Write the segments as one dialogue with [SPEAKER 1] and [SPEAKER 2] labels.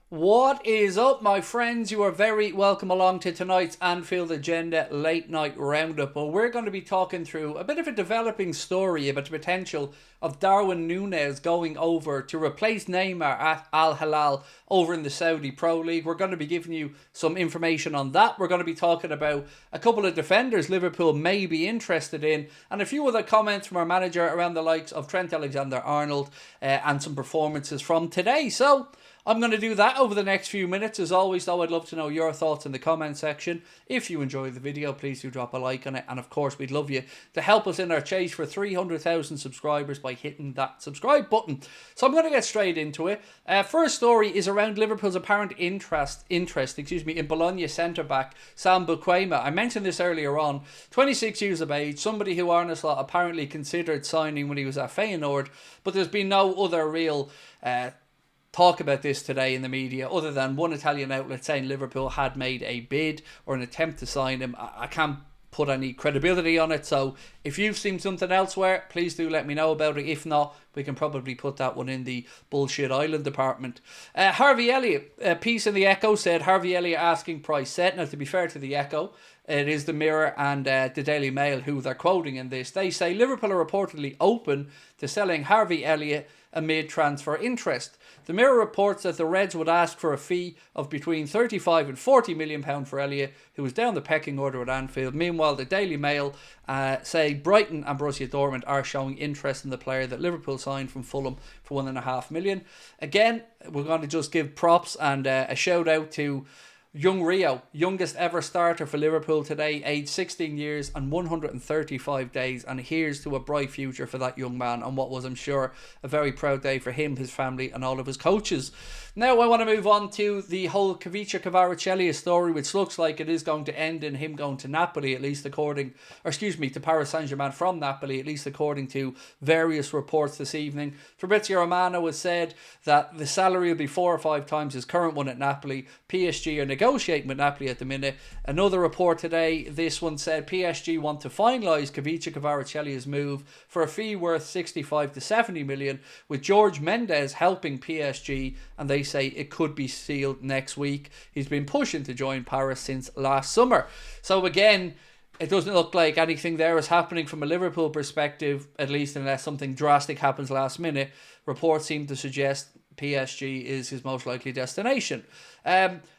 [SPEAKER 1] What is up, my friends? You are very welcome along to tonight's Anfield Agenda late night roundup. Well, we're going to be talking through a bit of a developing story about the potential of Darwin Nunes going over to replace Neymar at Al-Hilal over in the Saudi Pro League. We're going to be giving you some information on that. We're going to be talking about a couple of defenders Liverpool may be interested in, and a few other comments from our manager around the likes of Trent AlexanderArnold and some performances from today. So I'm going to do that over the next few minutes. As always, though, I'd love to know your thoughts in the comment section. If you enjoy the video, please do drop a like on it. And of course, we'd love you to help us in our chase for 300,000 subscribers by hitting that subscribe button. So I'm going to get straight into it. First story is around Liverpool's apparent interest in Bologna centre-back Sam Buquema. I mentioned this earlier on. 26 years of age, somebody who Arne Slot apparently considered signing when he was at Feyenoord, but there's been no other real talk about this today in the media other than one Italian outlet saying Liverpool had made a bid or an attempt to sign him. I can't put any credibility on it, so if you've seen something elsewhere, please do let me know about it. If not, we can probably put that one in the bullshit island department. Harvey Elliott, a piece in the Echo said Harvey Elliott asking price set. Now, to be fair to the Echo, it is the Mirror and the Daily Mail who they're quoting in this. They say Liverpool are reportedly open to selling Harvey Elliott amid transfer interest. The Mirror reports that the Reds would ask for a fee of between £35 and £40 million for Elliott, who is down the pecking order at Anfield. Meanwhile, the Daily Mail say Brighton and Borussia Dortmund are showing interest in the player that Liverpool signed from Fulham for £1.5 million. Again, we're going to just give props and a shout out to young Rio, youngest ever starter for Liverpool today, aged 16 years and 135 days, and here's to a bright future for that young man on what was, I'm sure, a very proud day for him, his family and all of his coaches. Now I want to move on to the whole Kvaratskhelia story, which looks like it is going to end in him going to Napoli, at least to Paris Saint-Germain from Napoli, at least according to various reports this evening. Fabrizio Romano has said that the salary will be 4 or 5 times his current one at Napoli. PSG are negotiating with Napoli at the minute. Another report today, this one said PSG want to finalise Kvaratskhelia's move for a fee worth 65 to 70 million, with George Mendes helping PSG, and they say it could be sealed next week. He's been pushing to join Paris since last summer. So again, it doesn't look like anything there is happening from a Liverpool perspective, at least unless something drastic happens last minute. Reports seem to suggest PSG is his most likely destination.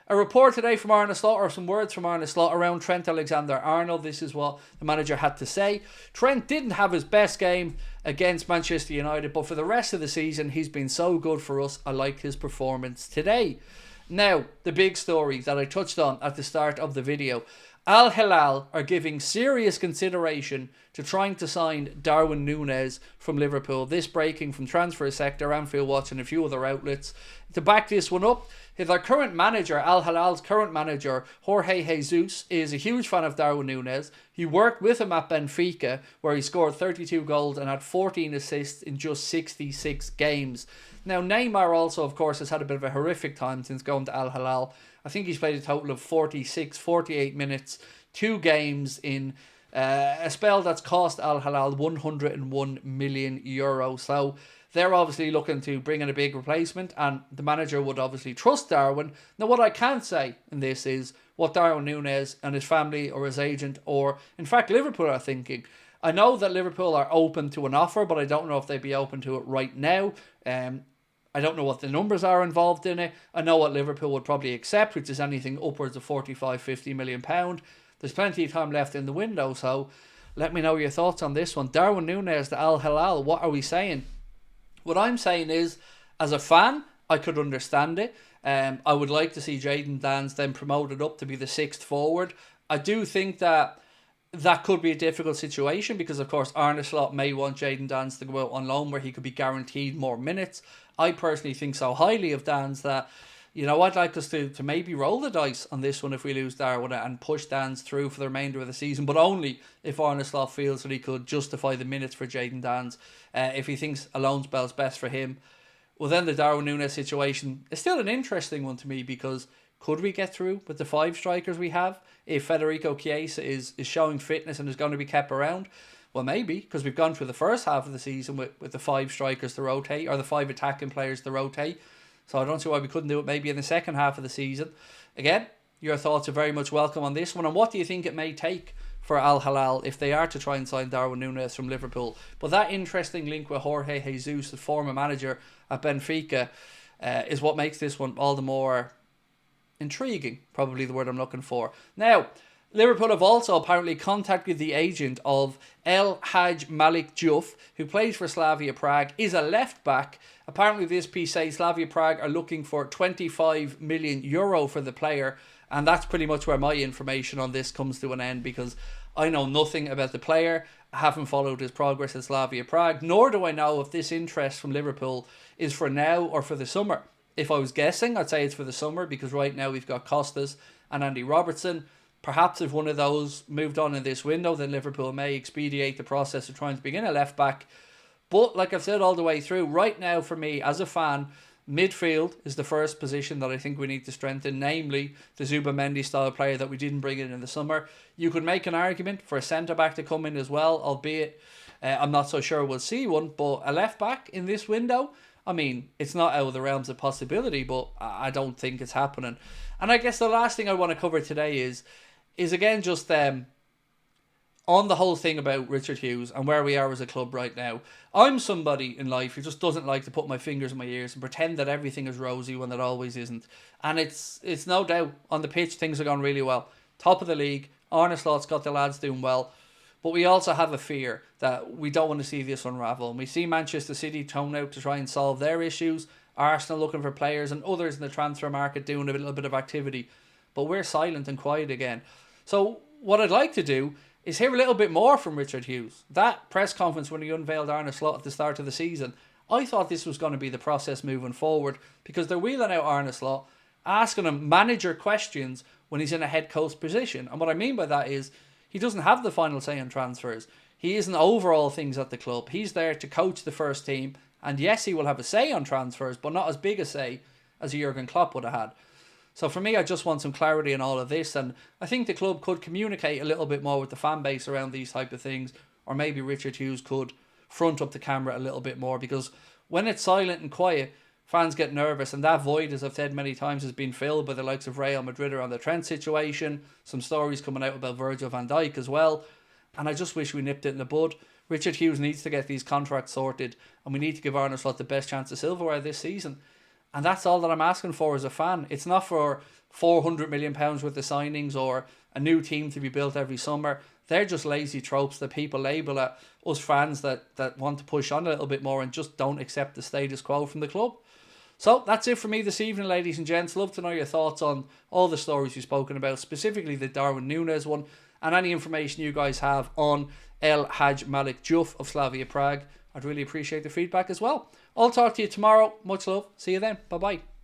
[SPEAKER 1] A report today from Arne Slot, or some words from Arne Slot around Trent AlexanderArnold. This is what the manager had to say. Trent didn't have his best game against Manchester United, but for the rest of the season, he's been so good for us. I liked his performance today. Now, the big story that I touched on at the start of the video. Al-Hilal are giving serious consideration to trying to sign Darwin Nunes from Liverpool. This breaking from Transfer Sector, Anfield Watch and a few other outlets. To back this one up, their current manager, Al-Hilal's current manager, Jorge Jesus, is a huge fan of Darwin Nunes. He worked with him at Benfica, where he scored 32 goals and had 14 assists in just 66 games. Now, Neymar also, of course, has had a bit of a horrific time since going to Al-Hilal. I think he's played a total of 48 minutes, 2 games in a spell that's cost Al-Hilal €101 million. So they're obviously looking to bring in a big replacement, and the manager would obviously trust Darwin. Now, what I can't say in this is what Darwin Nunes and his family or his agent, or in fact Liverpool, are thinking. I know that Liverpool are open to an offer, but I don't know if they'd be open to it right now. I don't know what the numbers are involved in it. I know what Liverpool would probably accept, which is anything upwards of £45-50 million. There's plenty of time left in the window, so let me know your thoughts on this one. Darwin Nunes to Al-Hilal, what are we saying? What I'm saying is, as a fan, I could understand it. I would like to see Jadon Danns then promoted up to be the 6th forward. I do think that could be a difficult situation because, of course, Arne Slot may want Jadon Danns to go out on loan where he could be guaranteed more minutes. I personally think so highly of Danns that, I'd like us to maybe roll the dice on this one if we lose Darwin and push Danns through for the remainder of the season, but only if Arne Slot feels that he could justify the minutes for Jadon Danns. If he thinks a loan spell's best for him, well, then the Darwin Nunes situation is still an interesting one to me because could we get through with the 5 strikers we have if Federico Chiesa is showing fitness and is going to be kept around? Well, maybe, because we've gone through the first half of the season with the 5 strikers to rotate, or the 5 attacking players to rotate. So I don't see why we couldn't do it maybe in the second half of the season. Again, your thoughts are very much welcome on this one. And what do you think it may take for Al Hilal if they are to try and sign Darwin Nunes from Liverpool? But that interesting link with Jorge Jesus, the former manager at Benfica, is what makes this one all the more intriguing, probably the word I'm looking for. Now, Liverpool have also apparently contacted the agent of Hadji Makic, who plays for Slavia Prague, is a left back. Apparently this piece says Slavia Prague are looking for €25 million for the player, and that's pretty much where my information on this comes to an end, because I know nothing about the player. I haven't followed his progress at Slavia Prague, nor do I know if this interest from Liverpool is for now or for the summer. If I was guessing, I'd say it's for the summer, because right now we've got Costas and Andy Robertson. Perhaps if one of those moved on in this window, then Liverpool may expedite the process of trying to begin a left back. But like I've said all the way through, right now for me as a fan, midfield is the first position that I think we need to strengthen, namely the Zubamendi style player that we didn't bring in the summer. You could make an argument for a centre-back to come in as well, albeit I'm not so sure we'll see one, but a left-back in this window, I mean, it's not out of the realms of possibility, but I don't think it's happening. And I guess the last thing I want to cover today is again just on the whole thing about Richard Hughes and where we are as a club right now. I'm somebody in life who just doesn't like to put my fingers in my ears and pretend that everything is rosy when it always isn't. And it's no doubt on the pitch things are going really well. Top of the league, Arne Sloot's got the lads doing well. But we also have a fear that we don't want to see this unravel. And we see Manchester City tone out to try and solve their issues. Arsenal looking for players and others in the transfer market doing a little bit of activity. But we're silent and quiet again. So what I'd like to do is hear a little bit more from Richard Hughes. That press conference when he unveiled Arne Slot at the start of the season, I thought this was going to be the process moving forward, because they're wheeling out Arne Slot, asking him manager questions when he's in a head coach position. And what I mean by that is he doesn't have the final say on transfers. He isn't over all things at the club. He's there to coach the first team. And yes, he will have a say on transfers, but not as big a say as Jurgen Klopp would have had. So for me, I just want some clarity in all of this, and I think the club could communicate a little bit more with the fan base around these type of things, or maybe Richard Hughes could front up the camera a little bit more, because when it's silent and quiet, fans get nervous, and that void, as I've said many times, has been filled by the likes of Real Madrid around the Trent situation, some stories coming out about Virgil van Dijk as well, and I just wish we nipped it in the bud. Richard Hughes needs to get these contracts sorted, and we need to give Arne Slot the best chance of silverware this season. And that's all that I'm asking for as a fan. It's not for £400 million worth of signings or a new team to be built every summer. They're just lazy tropes that people label at us fans that want to push on a little bit more and just don't accept the status quo from the club. So that's it for me this evening, ladies and gents. Love to know your thoughts on all the stories we've spoken about, specifically the Darwin Nunes one, and any information you guys have on Hadji Makic of Slavia Prague. I'd really appreciate the feedback as well. I'll talk to you tomorrow. Much love. See you then. Bye-bye.